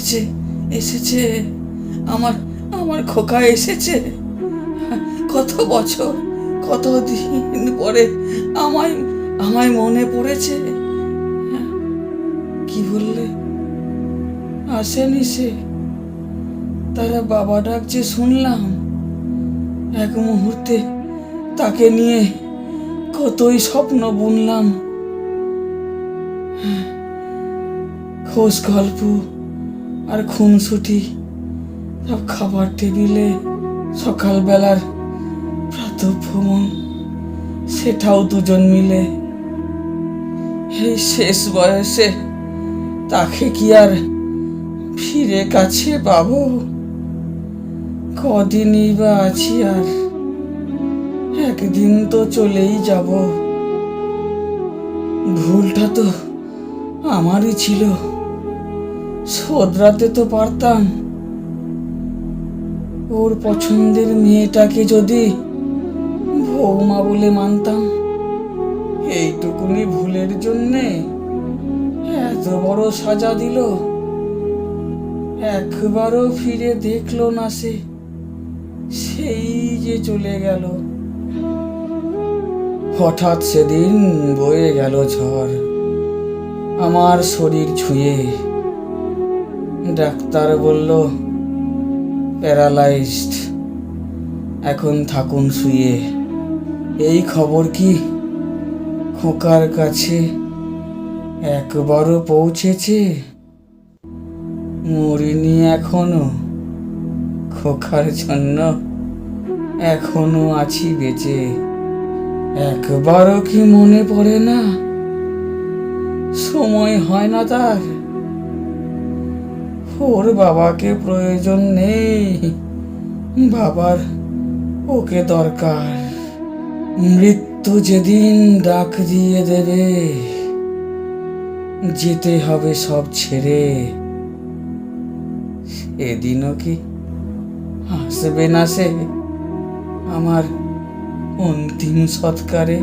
এসেছে, এসেছে, আমার আমার খোকা এসেছে। কত বছর, কত দিন পরে আমায় আমায় মনে পড়েছে। কি বললে? আসেনি সে? তারা বাবা ডাকছে শুনলাম। এক মুহূর্তে তাকে নিয়ে কতই স্বপ্ন বুনলাম। খোশ গল্প আর খুনসুটি সব খাবার টেবিলে, সকালবেলার প্রাতঃভ্রমণ সেটাও দুজন মিলে। এই শেষ বয়সে তাকে কি আর ফিরে কাছে পাবো? কদিনই বা আছি আর, একদিন তো চলেই যাব। ভুলটা তো আমারই ছিল, শোধরাতে তো পারতাম। ওর পছন্দের মেয়েটাকে যদি বৌমা বলে মানতাম। এইটুকুনি ভুলের জন্যে এত বড় সাজা দিল। একবারও ফিরে দেখলো না সে, সেই যে চলে গেল। হঠাৎ সেদিন বয়ে গেল ঝড় আমার শরীর ছুঁয়ে। ডাক্তার বলল প্যারালাইজড, এখন থাকুন শুয়ে। এই খবর কি খোকার কাছে একবারও পৌঁছেছে? মরিনি এখনো, খোকার জন্য এখনো আছি বেঁচে। একবারও কি মনে পড়ে না? সময় হয় না তার। ওর বাবাকে প্রয়োজন নেই, বাবার ওকে দরকার। মৃত্যু যেদিন ডাক দিয়ে দেবে, যেতে হবে সব ছেড়ে। সেদিনও কি আসবে না সে আমার অন্তিম সৎকারে?